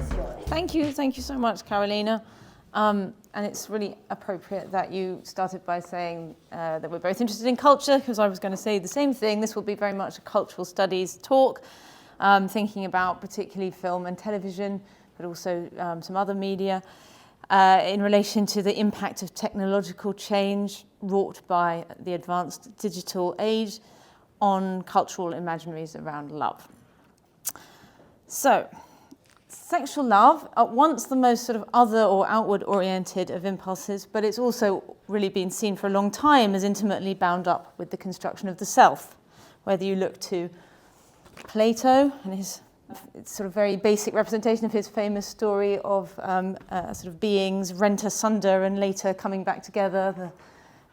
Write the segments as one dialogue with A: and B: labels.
A: is yours.
B: Thank you so much, Carolina. And it's really appropriate that you started by saying that we're both interested in culture, because I was going to say the same thing. This will be very much a cultural studies talk, thinking about particularly film and television, but also some other media, in relation to the impact of technological change wrought by the advanced digital age on cultural imaginaries around love. So, sexual love, at once the most sort of other or outward oriented of impulses, but it's also really been seen for a long time as intimately bound up with the construction of the self. Whether you look to Plato and his sort of very basic representation of his famous story of sort of beings rent asunder and later coming back together,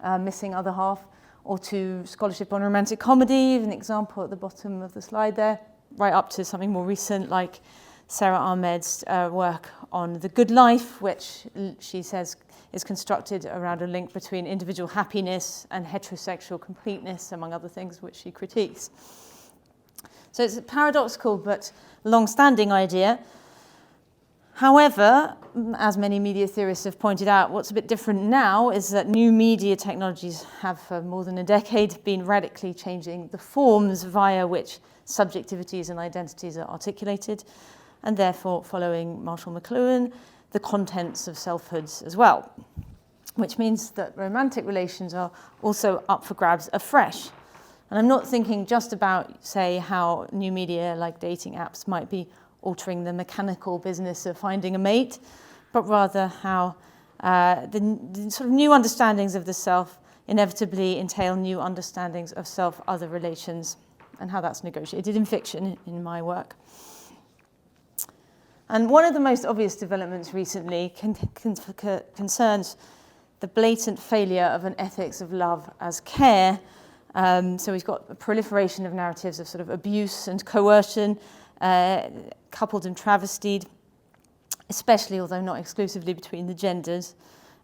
B: the missing other half, or to scholarship on romantic comedy, an example at the bottom of the slide there, right up to something more recent like Sarah Ahmed's work on The Good Life, which she says is constructed around a link between individual happiness and heterosexual completeness, among other things, which she critiques. So it's a paradoxical but long-standing idea. However, as many media theorists have pointed out, what's a bit different now is that new media technologies have for more than a decade been radically changing the forms via which subjectivities and identities are articulated, and therefore, following Marshall McLuhan, the contents of selfhoods as well, which means that romantic relations are also up for grabs afresh. And I'm not thinking just about, say, how new media like dating apps might be altering the mechanical business of finding a mate, but rather how the sort of new understandings of the self inevitably entail new understandings of self-other relations, and how that's negotiated in fiction in my work. And one of the most obvious developments recently concerns the blatant failure of an ethics of love as care. So we've got a proliferation of narratives of sort of abuse and coercion, coupled and travestied, especially, although not exclusively, between the genders.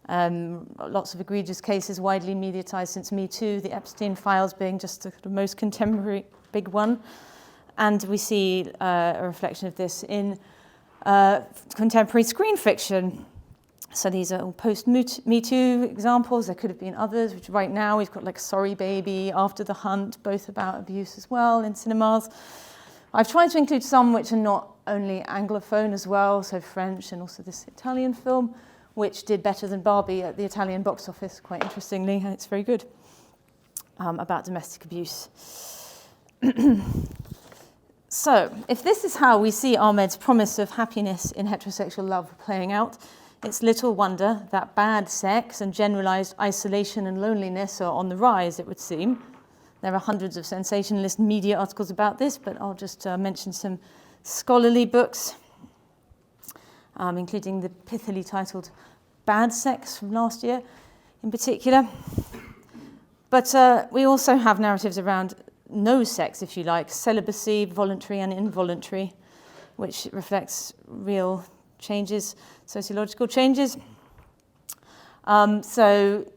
B: Lots of egregious cases widely mediatized since Me Too, the Epstein files being just the most contemporary big one. And we see a reflection of this in contemporary screen fiction. So these are all post-Me Too examples. There could have been others, which right now we've got like Sorry Baby, After the Hunt, both about abuse as well in cinemas. I've tried to include some which are not only Anglophone as well, so French, and also this Italian film, which did better than Barbie at the Italian box office, quite interestingly, and it's very good, about domestic abuse. So, if this is how we see Ahmed's promise of happiness in heterosexual love playing out, it's little wonder that bad sex and generalized isolation and loneliness are on the rise, it would seem. There are hundreds of sensationalist media articles about this, but I'll just mention some scholarly books, including the pithily titled Bad Sex from last year in particular. But we also have narratives around no sex, if you like, celibacy, voluntary and involuntary, which reflects real changes, sociological changes. So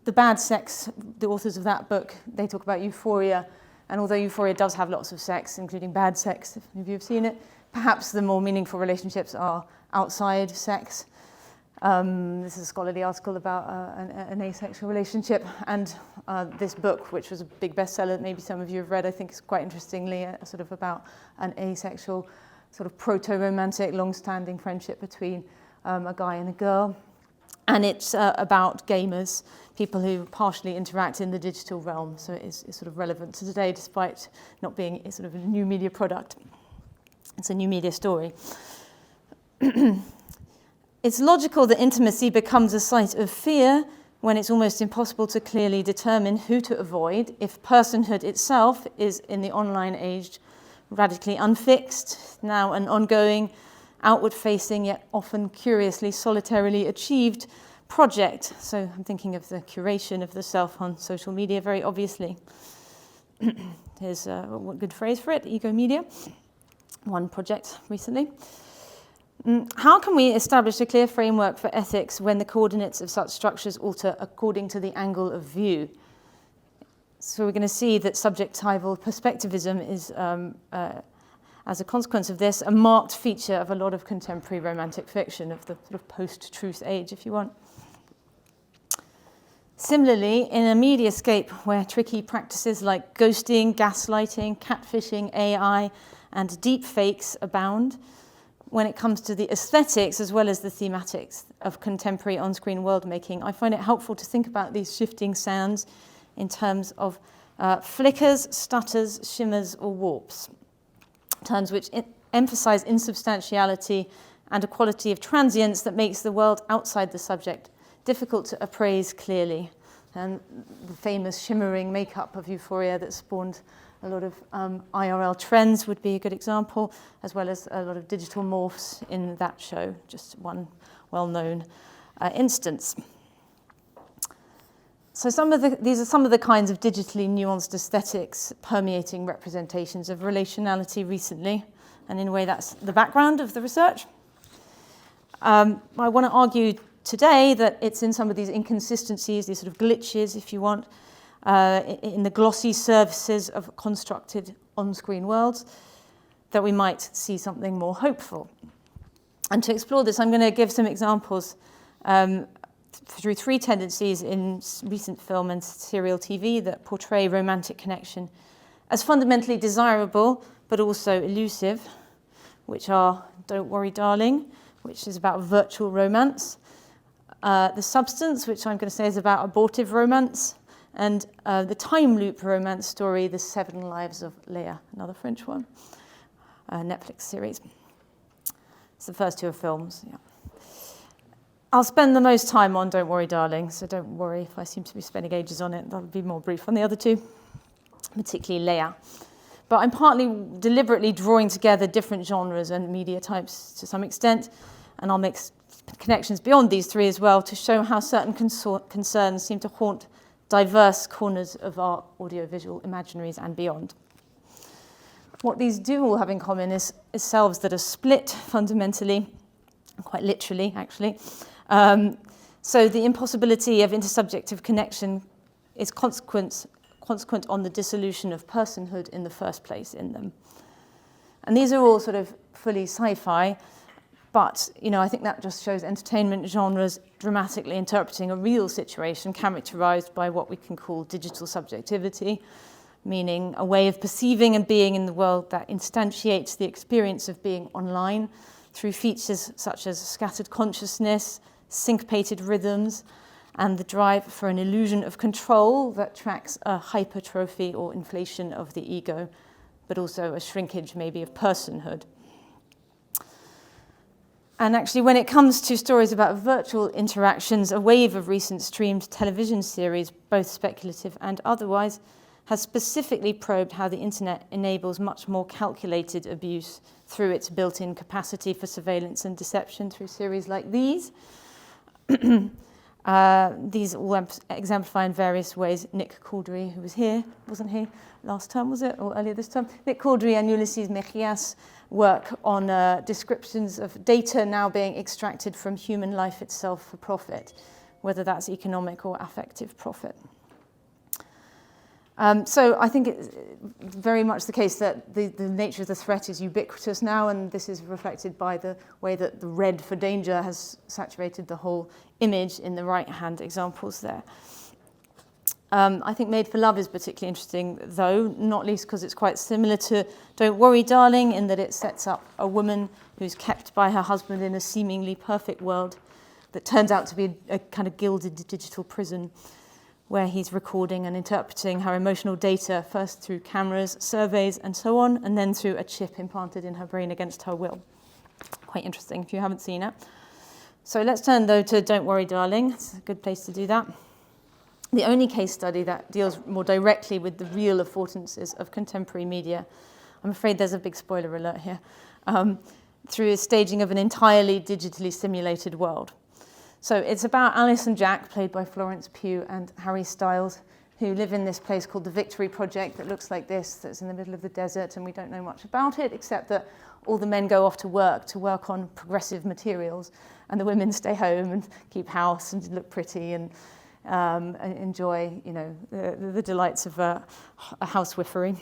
B: the bad sex, the authors of that book, they talk about euphoria, and although euphoria does have lots of sex, including bad sex, if any of you have seen it, perhaps the more meaningful relationships are outside sex. This is a scholarly article about an asexual relationship, and this book, which was a big bestseller that maybe some of you have read, I think is quite interestingly sort of about an asexual, sort of proto-romantic, long-standing friendship between a guy and a girl. And it's about gamers, people who partially interact in the digital realm, so it's sort of relevant to today despite not being a sort of a new media product. It's a new media story. It's logical that intimacy becomes a site of fear when it's almost impossible to clearly determine who to avoid if personhood itself is, in the online age, radically unfixed, now an ongoing, outward-facing, yet often curiously, solitarily achieved project. So I'm thinking of the curation of the self on social media, very obviously. Here's a good phrase for it, ego media. One project recently. How can we establish a clear framework for ethics when the coordinates of such structures alter according to the angle of view? So we're going to see that subjectival perspectivism is as a consequence of this, a marked feature of a lot of contemporary romantic fiction, of the sort of post-truth age, if you want. Similarly, in a mediascape where tricky practices like ghosting, gaslighting, catfishing, AI, and deep fakes abound, when it comes to the aesthetics as well as the thematics of contemporary on-screen world-making, I find it helpful to think about these shifting sounds in terms of flickers, stutters, shimmers, or warps, terms which emphasize insubstantiality and a quality of transience that makes the world outside the subject difficult to appraise clearly. And the famous shimmering makeup of Euphoria that spawned a lot of IRL trends would be a good example, as well as a lot of digital morphs in that show, just one well-known instance. So these are some of the kinds of digitally nuanced aesthetics permeating representations of relationality recently, and in a way that's the background of the research. I want to argue today that it's in some of these inconsistencies, these sort of glitches, if you want, in the glossy surfaces of constructed on-screen worlds, that we might see something more hopeful. And to explore this, I'm going to give some examples through three tendencies in recent film and serial TV that portray romantic connection as fundamentally desirable, but also elusive, which are Don't Worry, Darling, which is about virtual romance, The Substance, which I'm going to say is about abortive romance, and the time loop romance story, The 7 Lives of Leia, another French one, Netflix series. It's the first two are films, yeah. I'll spend the most time on Don't Worry, Darling, so don't worry if I seem to be spending ages on it. That'll be more brief on the other two, particularly Leia. But I'm partly deliberately drawing together different genres and media types to some extent, and I'll make connections beyond these three as well to show how certain concerns seem to haunt diverse corners of our audiovisual imaginaries and beyond. What these do all have in common is selves that are split fundamentally, quite literally actually. So the impossibility of intersubjective connection is consequent on the dissolution of personhood in the first place in them. And these are all sort of fully sci-fi, but I think that just shows entertainment genres dramatically interpreting a real situation characterized by what we can call digital subjectivity, meaning a way of perceiving and being in the world that instantiates the experience of being online through features such as scattered consciousness, syncopated rhythms, and the drive for an illusion of control that tracks a hypertrophy or inflation of the ego, but also a shrinkage maybe of personhood. And actually, when it comes to stories about virtual interactions, a wave of recent streamed television series, both speculative and otherwise, has specifically probed how the internet enables much more calculated abuse through its built-in capacity for surveillance and deception through series like these. These all exemplify in various ways Nick Couldry, who was here, wasn't he, last term, was it, or earlier this term? Nick Couldry and Ulysses Mejias' work on descriptions of data now being extracted from human life itself for profit, whether that's economic or affective profit. So I think it's very much the case that the nature of the threat is ubiquitous now, and this is reflected by the way that the red for danger has saturated the whole image in the right-hand examples there. I think Made for Love is particularly interesting, though, not least because it's quite similar to Don't Worry, Darling, in that it sets up a woman who's kept by her husband in a seemingly perfect world that turns out to be a kind of gilded digital prison, where he's recording and interpreting her emotional data, first through cameras, surveys, and so on, and then through a chip implanted in her brain against her will. Quite interesting if you haven't seen it. So let's turn, though, to Don't Worry, Darling. It's a good place to do that. The only case study that deals more directly with the real affordances of contemporary media, I'm afraid there's a big spoiler alert here, through a staging of an entirely digitally simulated world. So it's about Alice and Jack, played by Florence Pugh and Harry Styles, who live in this place called the Victory Project that looks like this, that's in the middle of the desert, and we don't know much about it, except that all the men go off to work on progressive materials, and the women stay home and keep house and look pretty and enjoy, the delights of housewifery.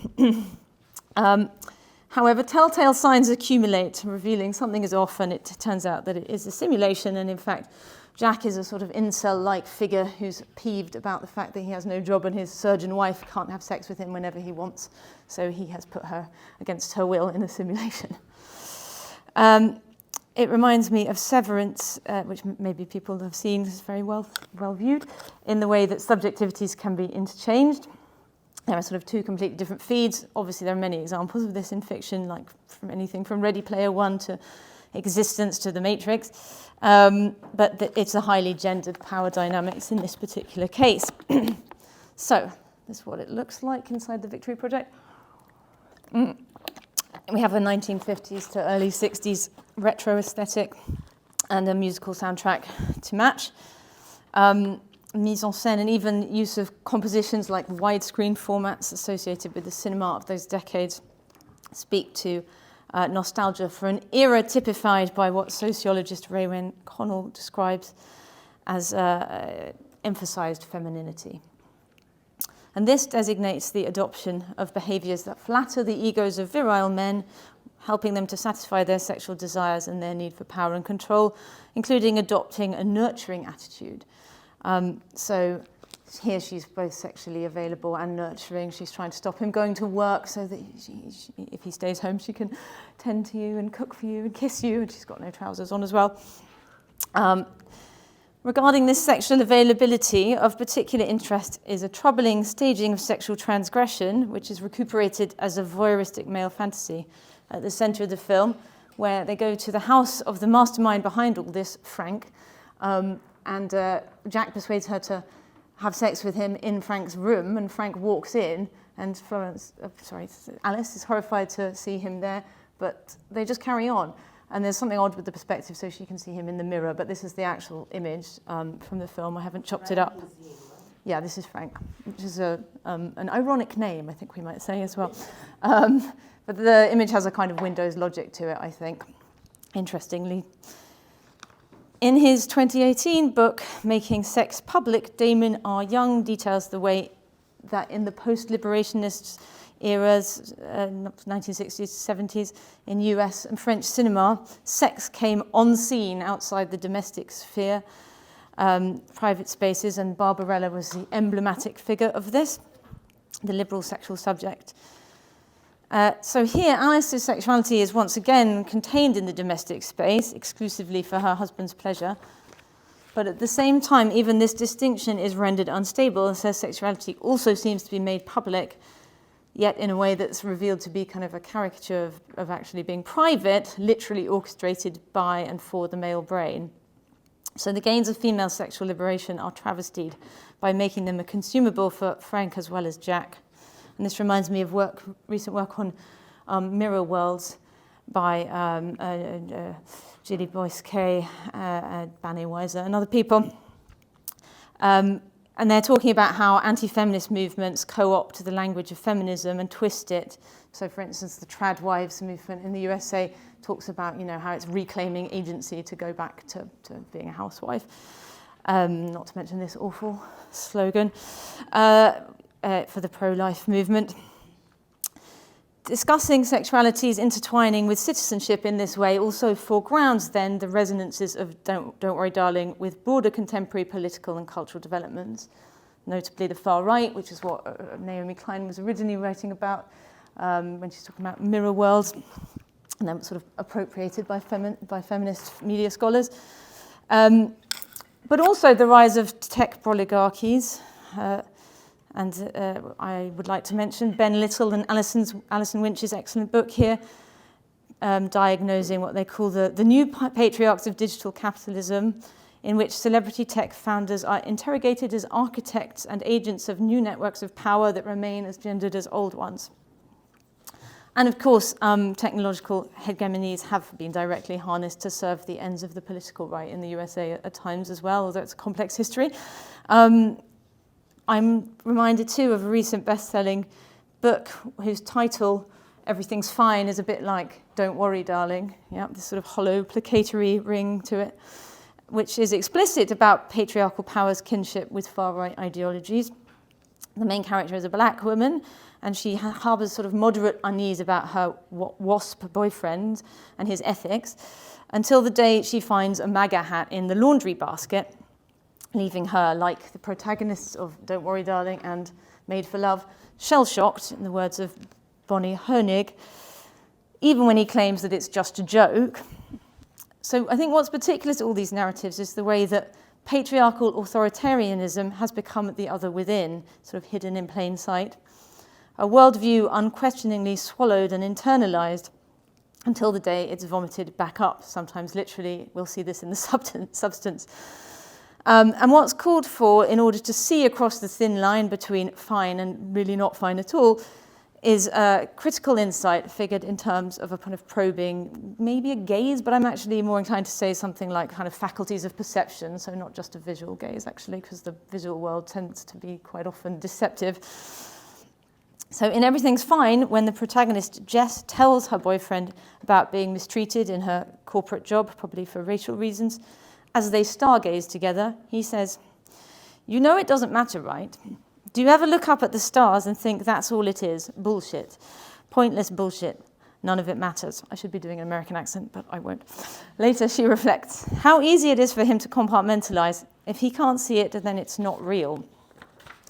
B: However, telltale signs accumulate, revealing something is off, and it turns out that it is a simulation, and in fact, Jack is a sort of incel-like figure who's peeved about the fact that he has no job and his surgeon wife can't have sex with him whenever he wants, so he has put her against her will in a simulation. It reminds me of Severance, which maybe people have seen, is very well viewed, in the way that subjectivities can be interchanged. There are sort of two completely different feeds. Obviously, there are many examples of this in fiction, like from anything from Ready Player One to Existence to The Matrix. But it's a highly gendered power dynamics in this particular case. So, this is what it looks like inside the Victory Project. We have a 1950s to early 60s retro aesthetic and a musical soundtrack to match. Mise en scène and even use of compositions like widescreen formats associated with the cinema of those decades speak to nostalgia for an era typified by what sociologist Raewyn Connell describes as emphasized femininity. And this designates the adoption of behaviors that flatter the egos of virile men, helping them to satisfy their sexual desires and their need for power and control, including adopting a nurturing attitude. So here she's both sexually available and nurturing. She's trying to stop him going to work so that if he stays home, she can tend to you and cook for you and kiss you, and she's got no trousers on as well. Regarding this sexual availability, of particular interest is a troubling staging of sexual transgression, which is recuperated as a voyeuristic male fantasy at the center of the film, where they go to the house of the mastermind behind all this, Frank, and Jack persuades her to have sex with him in Frank's room, and Frank walks in, and Alice is horrified to see him there, but they just carry on. And there's something odd with the perspective, so she can see him in the mirror, but this is the actual image from the film. I haven't chopped it up. Yeah, this is Frank, which is an ironic name, I think we might say as well. But the image has a kind of Windows logic to it, I think, interestingly. In his 2018 book, Making Sex Public, Damon R. Young details the way that in the post-liberationist eras, 1960s, 70s, in US and French cinema, sex came on scene outside the domestic sphere, private spaces, and Barbarella was the emblematic figure of this, the liberal sexual subject. So here, Alice's sexuality is once again contained in the domestic space, exclusively for her husband's pleasure. But at the same time, even this distinction is rendered unstable, as her sexuality also seems to be made public, yet in a way that's revealed to be kind of a caricature of actually being private, literally orchestrated by and for the male brain. So the gains of female sexual liberation are travestied by making them a consumable for Frank as well as Jack. And this reminds me of recent work on mirror worlds by Julie Boyce-Kay, Banny Weiser, and other people. And they're talking about how anti-feminist movements co-opt the language of feminism and twist it. So, for instance, the trad wives movement in the USA talks about, how it's reclaiming agency to go back to being a housewife. Not to mention this awful slogan. For the pro-life movement. Discussing sexualities intertwining with citizenship in this way also foregrounds then the resonances of Don't Worry Darling with broader contemporary political and cultural developments, notably the far right, which is what Naomi Klein was originally writing about when she's talking about mirror worlds, and then sort of appropriated by feminist media scholars. But also the rise of tech oligarchies, and I would like to mention Ben Little and Alison Winch's excellent book here, diagnosing what they call the new patriarchs of digital capitalism, in which celebrity tech founders are interrogated as architects and agents of new networks of power that remain as gendered as old ones. And of course, technological hegemonies have been directly harnessed to serve the ends of the political right in the USA at times as well, although it's a complex history. I'm reminded too of a recent best-selling book whose title, Everything's Fine, is a bit like Don't Worry, Darling. Yeah, this sort of hollow, placatory ring to it, which is explicit about patriarchal power's kinship with far-right ideologies. The main character is a black woman, and she harbours sort of moderate unease about her WASP boyfriend and his ethics, until the day she finds a MAGA hat in the laundry basket, leaving her, like the protagonists of Don't Worry Darling and Made for Love, shell-shocked, in the words of Bonnie Hoenig, even when he claims that it's just a joke. So I think what's particular to all these narratives is the way that patriarchal authoritarianism has become the other within, sort of hidden in plain sight. A worldview unquestioningly swallowed and internalized until the day it's vomited back up. Sometimes literally, we'll see this in the substance. And what's called for in order to see across the thin line between fine and really not fine at all is critical insight figured in terms of a kind of probing, maybe a gaze, but I'm actually more inclined to say something like kind of faculties of perception, so not just a visual gaze actually, because the visual world tends to be quite often deceptive. So in Everything's Fine, when the protagonist Jess tells her boyfriend about being mistreated in her corporate job, probably for racial reasons, as they stargaze together, he says, "You know it doesn't matter, right? Do you ever look up at the stars and think that's all it is? Bullshit. Pointless bullshit. None of it matters." I should be doing an American accent, but I won't. Later, she reflects, how easy it is for him to compartmentalize. If he can't see it, then it's not real.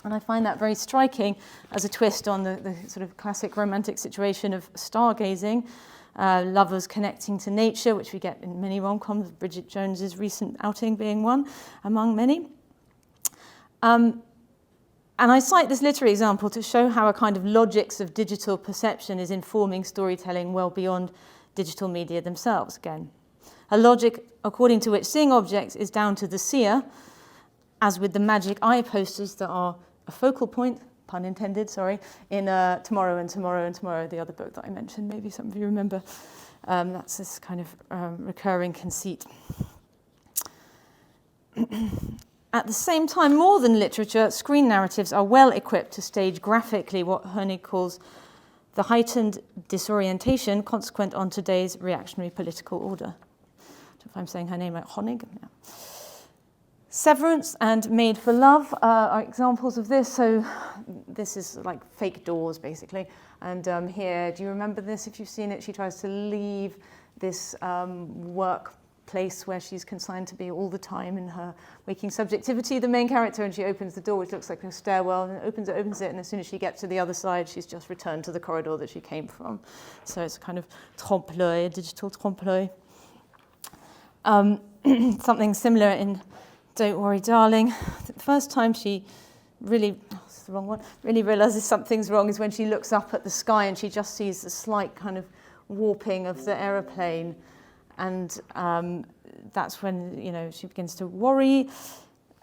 B: And I find that very striking as a twist on the sort of classic romantic situation of stargazing, lovers connecting to nature, which we get in many rom-coms, Bridget Jones's recent outing being one, among many. And I cite this literary example to show how a kind of logics of digital perception is informing storytelling well beyond digital media themselves, again. A logic according to which seeing objects is down to the seer, as with the magic eye posters that are a focal point, pun intended, sorry, in Tomorrow and Tomorrow and Tomorrow, the other book that I mentioned, maybe some of you remember. That's this kind of recurring conceit. At the same time, more than literature, screen narratives are well equipped to stage graphically what Hoenig calls the heightened disorientation consequent on today's reactionary political order. I don't know if I'm saying her name right, Hoenig? Yeah. Severance and Made for Love are examples of this. So this is like fake doors, basically. And here, do you remember this? If you've seen it, she tries to leave this workplace where she's consigned to be all the time in her waking subjectivity, the main character, and she opens the door, which looks like a stairwell, and opens it, and as soon as she gets to the other side, she's just returned to the corridor that she came from. So it's a kind of trompe-l'oeil, a digital trompe-l'oeil. Something similar in Don't Worry Darling. The first time she really, it's the wrong one, really realizes something's wrong is when she looks up at the sky and she just sees a slight kind of warping of the aeroplane. And that's when, she begins to worry.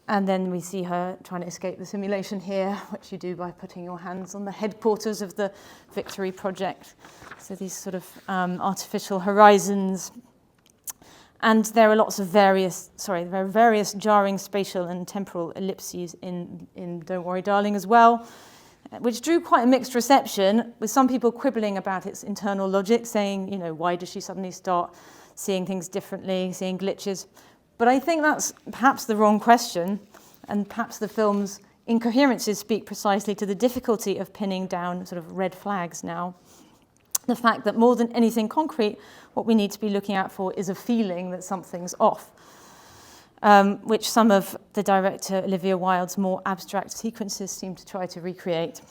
B: And then we see her trying to escape the simulation here, which you do by putting your hands on the headquarters of the Victory Project. So these sort of artificial horizons. And there are lots of various jarring spatial and temporal ellipses in Don't Worry Darling as well, which drew quite a mixed reception, with some people quibbling about its internal logic, saying, why does she suddenly start seeing things differently, seeing glitches? But I think that's perhaps the wrong question, and perhaps the film's incoherences speak precisely to the difficulty of pinning down sort of red flags now. The fact that more than anything concrete, what we need to be looking out for is a feeling that something's off, which some of the director Olivia Wilde's more abstract sequences seem to try to recreate.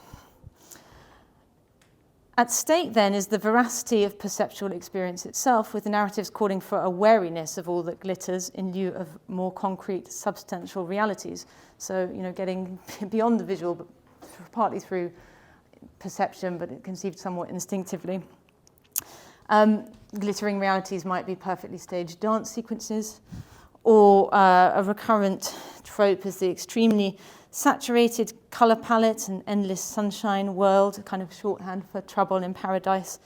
B: At stake, then, is the veracity of perceptual experience itself, with the narratives calling for a wariness of all that glitters in lieu of more concrete, substantial realities. So, getting beyond the visual, but partly through perception, but it conceived somewhat instinctively. Glittering realities might be perfectly staged dance sequences, or a recurrent trope is the extremely saturated colour palette and endless sunshine world, a kind of shorthand for trouble in paradise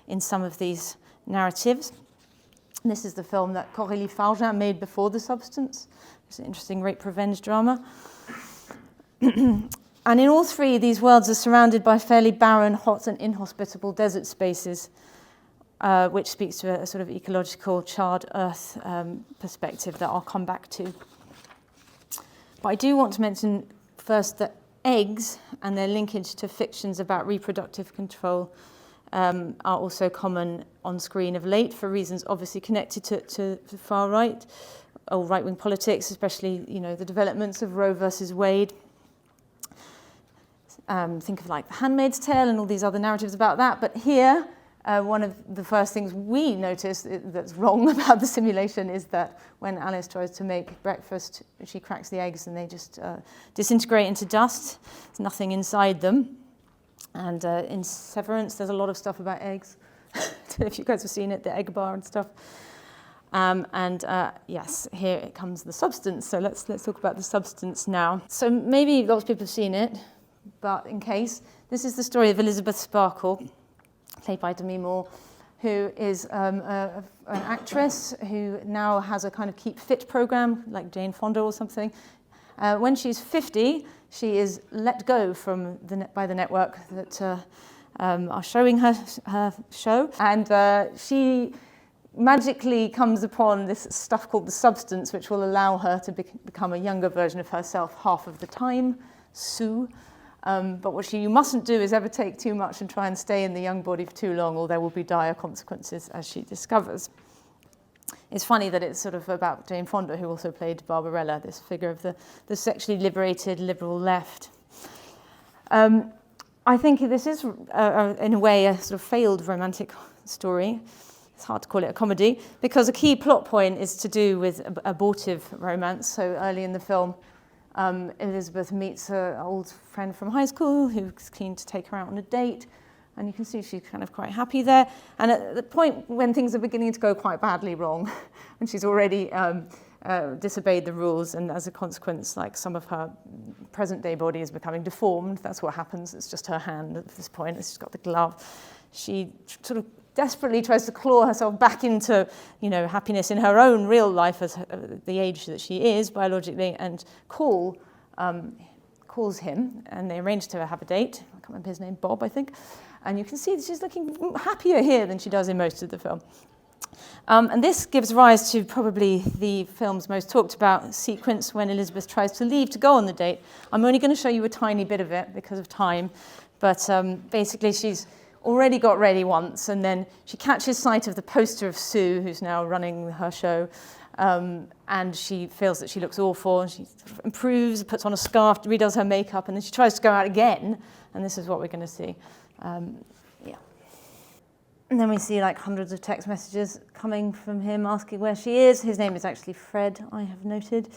B: in some of these narratives. And this is the film that Corélie Fargin made before The Substance. It's an interesting rape revenge drama. And in all three, these worlds are surrounded by fairly barren, hot and inhospitable desert spaces, which speaks to a sort of ecological charred earth perspective that I'll come back to. But I do want to mention first that eggs and their linkage to fictions about reproductive control are also common on screen of late for reasons obviously connected to the far right or right-wing politics, especially the developments of Roe versus Wade. Think of like The Handmaid's Tale and all these other narratives about that. But here, one of the first things we notice that's wrong about the simulation is that when Alice tries to make breakfast, she cracks the eggs and they just disintegrate into dust. There's nothing inside them. And in Severance, there's a lot of stuff about eggs. I don't know if you guys have seen it, the egg bar and stuff. Yes, here it comes the substance. So let's talk about the substance now. So maybe lots of people have seen it, but in case, this is the story of Elizabeth Sparkle, played by Demi Moore, who is an actress who now has a kind of keep fit program, like Jane Fonda or something. When she's 50, she is let go by the network that are showing her show, and she magically comes upon this stuff called the substance, which will allow her to become a younger version of herself half of the time, Sue. But what you mustn't do is ever take too much and try and stay in the young body for too long, or there will be dire consequences, as she discovers. It's funny that it's sort of about Jane Fonda, who also played Barbarella, this figure of the sexually liberated liberal left. I think this is, in a way, a sort of failed romantic story. It's hard to call it a comedy, because a key plot point is to do with abortive romance. So early in the film, Elizabeth meets her old friend from high school who's keen to take her out on a date. And you can see she's kind of quite happy there. And at the point when things are beginning to go quite badly wrong, and she's already disobeyed the rules, and as a consequence, like some of her present-day body is becoming deformed. That's what happens. It's just her hand at this point. She's got the glove. She sort of desperately tries to claw herself back into, happiness in her own real life as the age that she is biologically, and calls him, and they arrange to have a date. I can't remember his name, Bob, I think. And you can see that she's looking happier here than she does in most of the film. And this gives rise to probably the film's most talked about sequence when Elizabeth tries to leave to go on the date. I'm only going to show you a tiny bit of it because of time, but basically she's already got ready once, and then she catches sight of the poster of Sue, who's now running her show, and she feels that she looks awful, and she sort of improves, puts on a scarf, redoes her makeup, and then she tries to go out again, and this is what we're going to see. And then we see like hundreds of text messages coming from him asking where she is. His name is actually Fred, I have noted,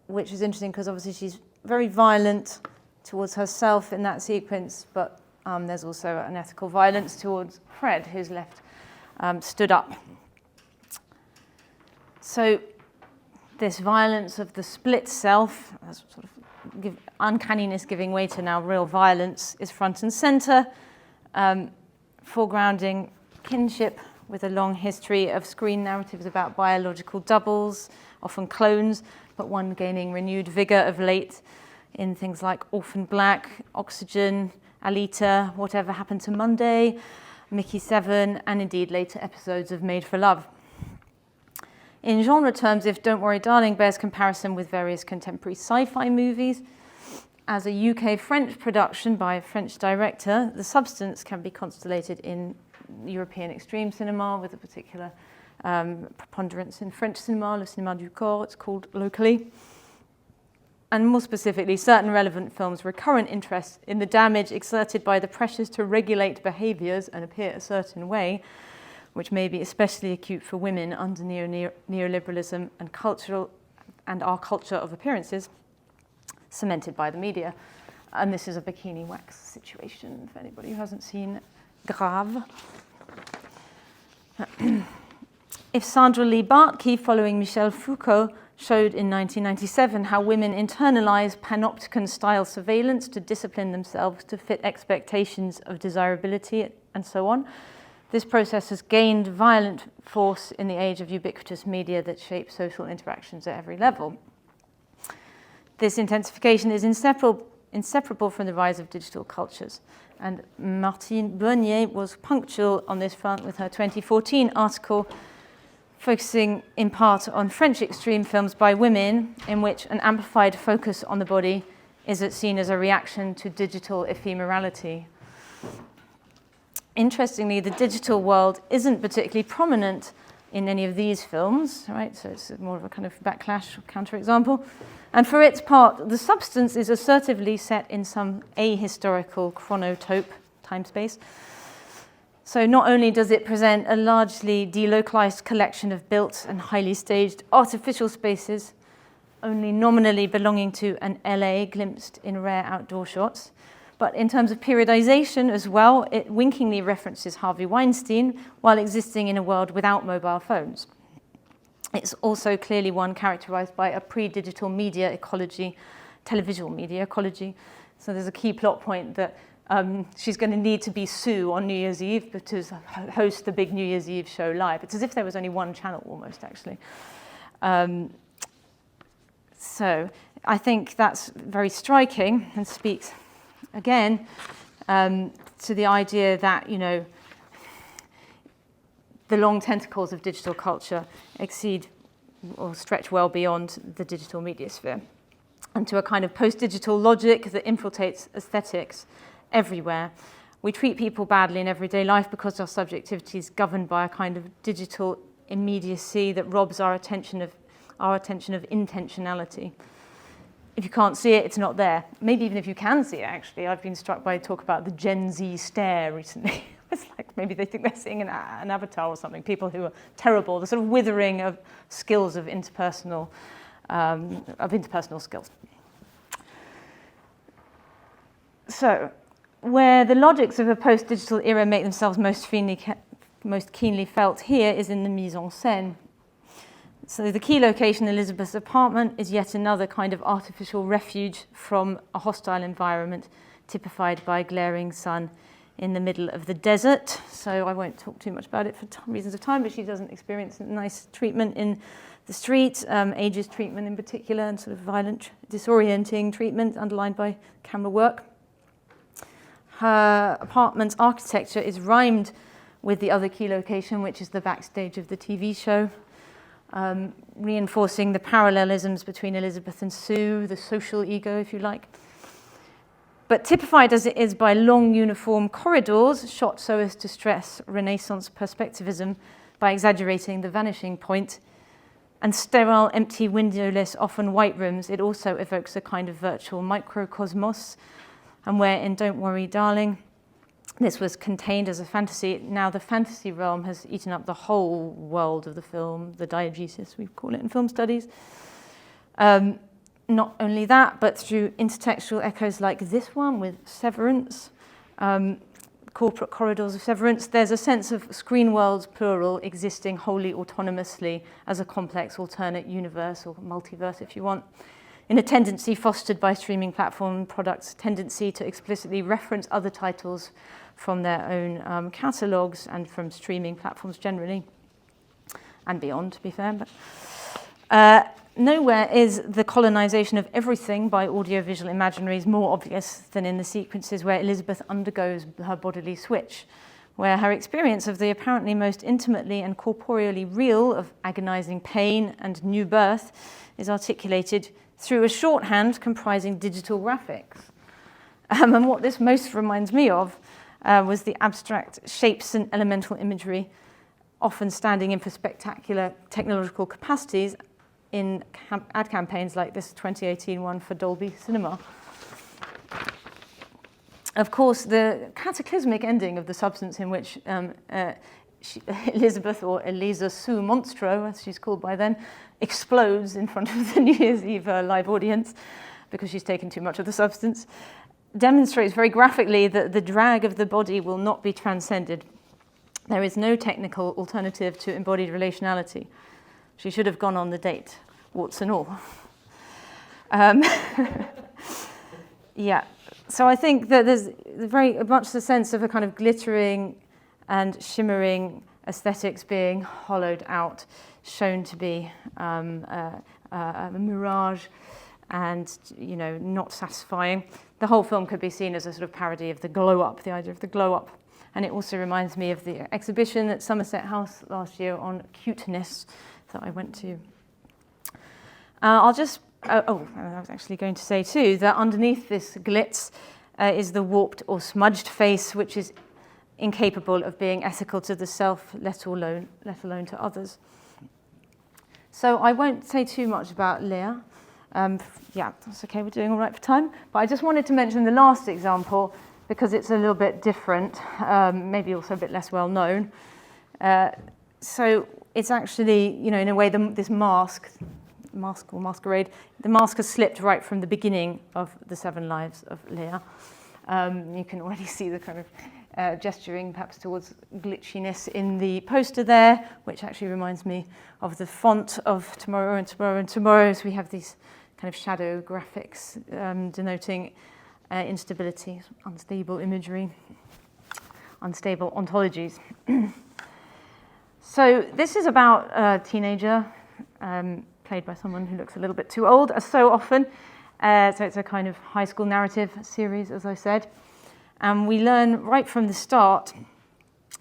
B: which is interesting because obviously she's very violent towards herself in that sequence, but there's also an ethical violence towards Fred, who's left stood up. So this violence of the split self, sort of uncanniness giving way to now real violence, is front and center, foregrounding kinship with a long history of screen narratives about biological doubles, often clones, but one gaining renewed vigor of late in things like Orphan Black, Oxygen, Alita, Whatever Happened to Monday, Mickey 7, and indeed later episodes of Made for Love. In genre terms, if Don't Worry Darling bears comparison with various contemporary sci-fi movies, as a UK-French production by a French director, The Substance can be constellated in European extreme cinema with a particular preponderance in French cinema, le cinéma du corps, it's called locally. And more specifically, certain relevant films' recurrent interest in the damage exerted by the pressures to regulate behaviours and appear a certain way, which may be especially acute for women under neoliberalism and our culture of appearances, cemented by the media. And this is a bikini wax situation, for anybody who hasn't seen Grave. If Sandra Lee Bartkey, following Michel Foucault, showed in 1997 how women internalize panopticon-style surveillance to discipline themselves to fit expectations of desirability and so on, this process has gained violent force in the age of ubiquitous media that shape social interactions at every level. This intensification is inseparable from the rise of digital cultures. And Martine Bernier was punctual on this front with her 2014 article focusing in part on French extreme films by women, in which an amplified focus on the body is it seen as a reaction to digital ephemerality. Interestingly, the digital world isn't particularly prominent in any of these films, right? So it's more of a kind of backlash or counterexample. And for its part, the substance is assertively set in some ahistorical chronotope time space. So not only does it present a largely delocalized collection of built and highly staged artificial spaces, only nominally belonging to an LA glimpsed in rare outdoor shots, but in terms of periodization as well, it winkingly references Harvey Weinstein while existing in a world without mobile phones. It's also clearly one characterized by a pre-digital media ecology, televisual media ecology. So there's a key plot point that she's going to need to be Sue on New Year's Eve to host the big New Year's Eve show live. It's as if there was only one channel almost, actually. So I think that's very striking and speaks, again, to the idea that, you know, the long tentacles of digital culture exceed or stretch well beyond the digital media sphere, and to a kind of post-digital logic that infiltrates aesthetics everywhere. We treat people badly in everyday life because our subjectivity is governed by a kind of digital immediacy that robs our attention of intentionality. If you can't see it, it's not there. Maybe even if you can see it, actually. I've been struck by talk about the Gen Z stare recently. It's like maybe they think they're seeing an avatar or something, people who are terrible, the sort of withering of skills of interpersonal skills. So, where the logics of a post-digital era make themselves most keenly felt here is in the mise en scène. So the key location, Elizabeth's apartment, is yet another kind of artificial refuge from a hostile environment, typified by glaring sun in the middle of the desert. So I won't talk too much about it for reasons of time, but she doesn't experience nice treatment in the street, ageist treatment in particular, and sort of violent, disorienting treatment underlined by camera work. Her apartment's architecture is rhymed with the other key location, which is the backstage of the TV show, reinforcing the parallelisms between Elizabeth and Sue, the social ego, if you like. But typified as it is by long uniform corridors, shot so as to stress Renaissance perspectivism by exaggerating the vanishing point, and sterile, empty, windowless, often white rooms, it also evokes a kind of virtual microcosmos, and where in Don't Worry, Darling, this was contained as a fantasy, now the fantasy realm has eaten up the whole world of the film, the diegesis, we call it in film studies. Not only that, but through intertextual echoes like this one with Severance, corporate corridors of Severance, there's a sense of screen worlds, plural, existing wholly autonomously as a complex alternate universe, or multiverse if you want, in a tendency fostered by streaming platform products' tendency to explicitly reference other titles from their own catalogues and from streaming platforms generally, and beyond, to be fair. But nowhere is the colonization of everything by audiovisual imaginaries more obvious than in the sequences where Elizabeth undergoes her bodily switch, where her experience of the apparently most intimately and corporeally real of agonizing pain and new birth is articulated through a shorthand comprising digital graphics. And what this most reminds me of was the abstract shapes and elemental imagery, often standing in for spectacular technological capacities in ad campaigns like this 2018 one for Dolby Cinema. Of course, the cataclysmic ending of the substance in which Elizabeth, or Elisa Sue Monstro, as she's called by then, explodes in front of the New Year's Eve live audience because she's taken too much of the substance, demonstrates very graphically that the drag of the body will not be transcended. There is no technical alternative to embodied relationality. She should have gone on the date, warts and all. Yeah, so I think that there's very much the sense of a kind of glittering and shimmering aesthetics being hollowed out, shown to be a mirage and, you know, not satisfying. The whole film could be seen as a sort of parody of the glow-up, the idea of the glow-up. And it also reminds me of the exhibition at Somerset House last year on cuteness that I went to. I'll just and I was actually going to say too, that underneath this glitz is the warped or smudged face, which is incapable of being ethical to the self, let alone to others. So I won't say too much about Leah. Yeah, that's okay, we're doing all right for time. But I just wanted to mention the last example because it's a little bit different, maybe also a bit less well known. So it's actually, you know, in a way, this mask or masquerade, the mask has slipped right from the beginning of the 7 Lives of Leah. You can already see the kind of gesturing perhaps towards glitchiness in the poster there, which actually reminds me of the font of Tomorrow and Tomorrow and Tomorrow. So we have these kind of shadow graphics denoting instability, unstable imagery, unstable ontologies. So this is about a teenager played by someone who looks a little bit too old, as so often. So it's a kind of high school narrative series, as I said. And we learn right from the start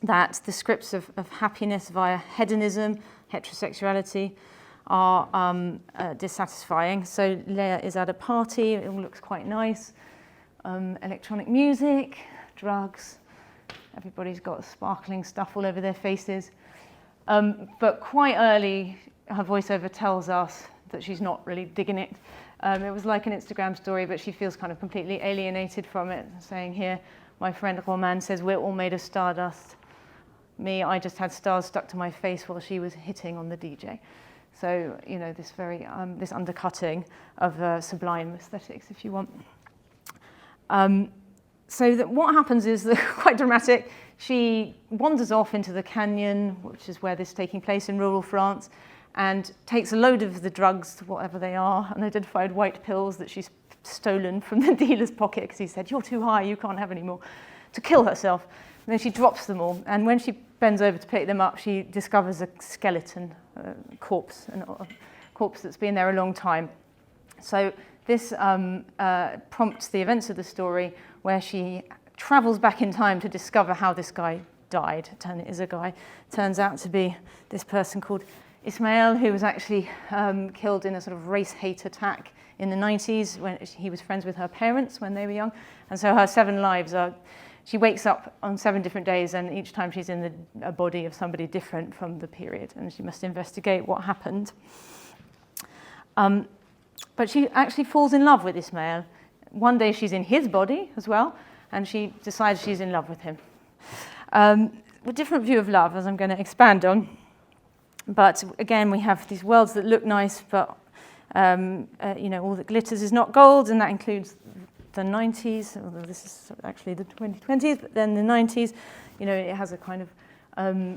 B: that the scripts of happiness via hedonism, heterosexuality, are dissatisfying. So Leah is at a party, it all looks quite nice. Electronic music, drugs, everybody's got sparkling stuff all over their faces. But quite early, her voiceover tells us that she's not really digging it. It was like an Instagram story, but she feels kind of completely alienated from it, saying here, my friend Roman says, we're all made of stardust. Me, I just had stars stuck to my face while she was hitting on the DJ. So, you know, this very, this undercutting of sublime aesthetics, if you want. So that what happens is that, quite dramatic, she wanders off into the canyon, which is where this is taking place in rural France, and takes a load of the drugs, whatever they are, unidentified white pills that she's stolen from the dealer's pocket because he said, you're too high, you can't have any more, to kill herself. And then she drops them all. And when she bends over to pick them up, she discovers a skeleton, a corpse that's been there a long time. So this prompts the events of the story where she travels back in time to discover how this guy died. It is a guy. Turns out to be this person called Ismail, who was actually killed in a sort of race hate attack in the 90s when he was friends with her parents when they were young. And so her 7 lives are, she wakes up on 7 different days, and each time she's in a body of somebody different from the period, and she must investigate what happened. But she actually falls in love with Ismail. One day she's in his body as well, and she decides she's in love with him. A different view of love, as I'm going to expand on. But again, we have these worlds that look nice, but you know, all that glitters is not gold, and that includes the 90s, although this is actually the 2020s, but then the 90s, you know, it has a kind of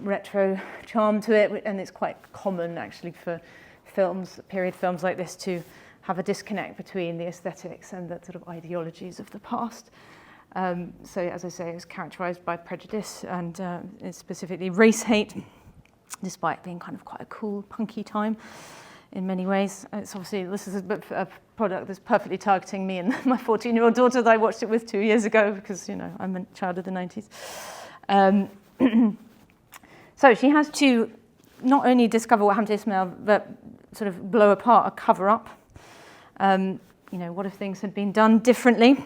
B: retro charm to it, and it's quite common actually for films, period films like this, to have a disconnect between the aesthetics and the sort of ideologies of the past. So as I say, it was characterised by prejudice and specifically race hate, despite being kind of quite a cool, punky time in many ways. It's obviously, this is a product that's perfectly targeting me and my 14-year-old daughter that I watched it with 2 years ago because, you know, I'm a child of the 90s. So she has to not only discover what happened to Ismail, but sort of blow apart a cover-up. You know, what if things had been done differently?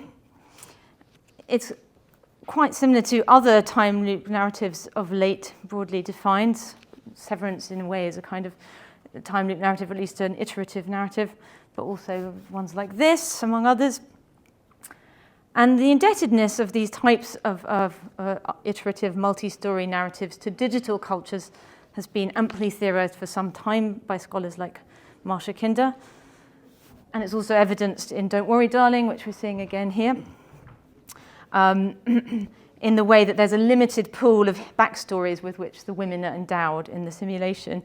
B: It's quite similar to other time loop narratives of late, broadly defined. Severance, in a way, is a kind of time loop narrative, at least an iterative narrative, but also ones like this, among others. And the indebtedness of these types of iterative multi-story narratives to digital cultures has been amply theorized for some time by scholars like Marsha Kinder. And it's also evidenced in Don't Worry, Darling, which we're seeing again here. In the way that there's a limited pool of backstories with which the women are endowed in the simulation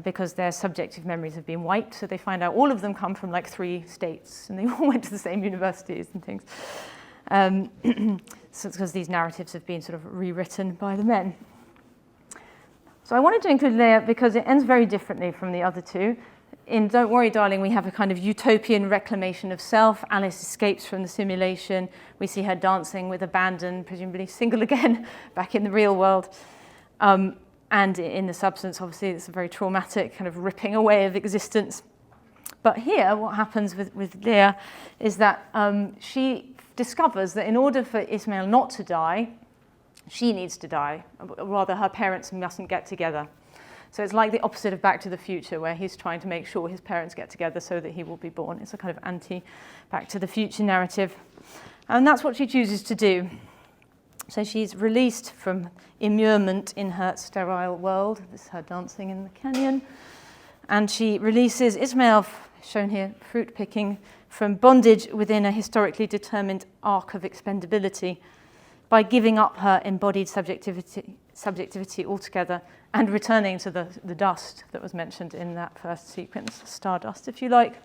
B: because their subjective memories have been wiped. So they find out all of them come from like 3 states and they all went to the same universities and things. So it's because these narratives have been sort of rewritten by the men. So I wanted to include Leah because it ends very differently from the other 2. In Don't Worry, Darling, we have a kind of utopian reclamation of self. Alice escapes from the simulation. We see her dancing with abandon, presumably single again, back in the real world. And in the substance, obviously, it's a very traumatic kind of ripping away of existence. But here, what happens with Leah is that she discovers that in order for Ismail not to die, she needs to die. Or rather, her parents mustn't get together. So it's like the opposite of Back to the Future, where he's trying to make sure his parents get together so that he will be born. It's a kind of anti-Back to the Future narrative. And that's what she chooses to do. So she's released from immurement in her sterile world. This is her dancing in the canyon. And she releases Ismail, shown here, fruit picking, from bondage within a historically determined arc of expendability by giving up her embodied subjectivity altogether and returning to the dust that was mentioned in that first sequence, stardust, if you like.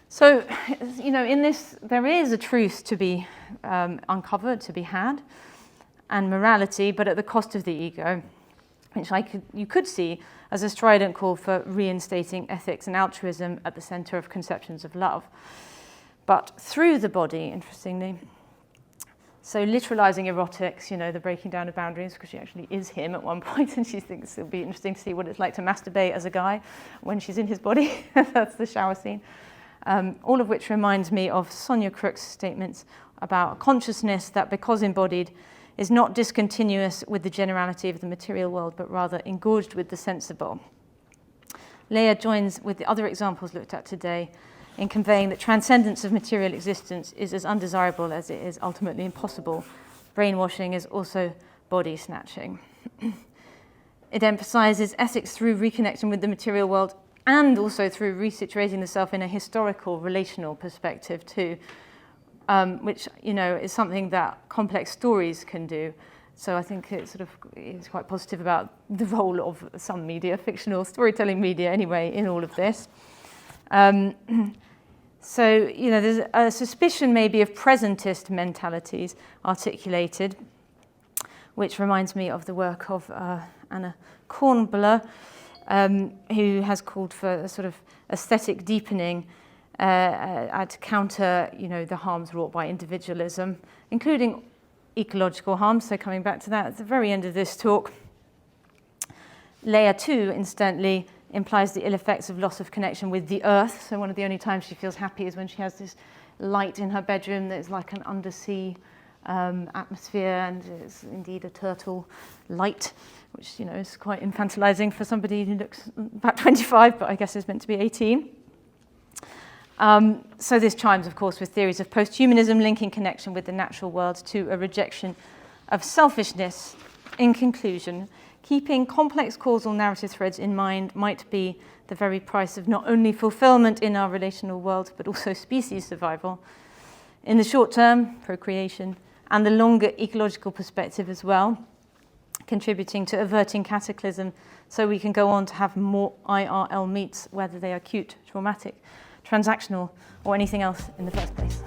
B: So, in this, there is a truth to be uncovered, to be had, and morality, but at the cost of the ego, which you could see as a strident call for reinstating ethics and altruism at the center of conceptions of love. But through the body, interestingly, so literalizing erotics, the breaking down of boundaries, because she actually is him at one point, and she thinks it'll be interesting to see what it's like to masturbate as a guy when she's in his body. That's the shower scene. All of which reminds me of Sonia Crook's statements about a consciousness that, because embodied, is not discontinuous with the generality of the material world, but rather engorged with the sensible. Leah joins with the other examples looked at today in conveying that transcendence of material existence is as undesirable as it is ultimately impossible. Brainwashing is also body snatching. It emphasizes ethics through reconnection with the material world and also through resituating the self in a historical, relational perspective too, which, is something that complex stories can do. So I think it's quite positive about the role of some media, fictional storytelling media anyway, in all of this. So, there's a suspicion maybe of presentist mentalities articulated, which reminds me of the work of Anna Kornbluh, who has called for a sort of aesthetic deepening to counter, the harms wrought by individualism, including ecological harms. So coming back to that at the very end of this talk, Leah too, incidentally, implies the ill effects of loss of connection with the earth. So one of the only times she feels happy is when she has this light in her bedroom that is like an undersea atmosphere, and it's indeed a turtle light, which is quite infantilizing for somebody who looks about 25, but I guess is meant to be 18. So this chimes, of course, with theories of posthumanism linking connection with the natural world to a rejection of selfishness. In conclusion, keeping complex causal narrative threads in mind might be the very price of not only fulfillment in our relational world, but also species survival. In the short term, procreation, and the longer ecological perspective as well, contributing to averting cataclysm so we can go on to have more IRL meets, whether they are acute, traumatic, transactional, or anything else in the first place.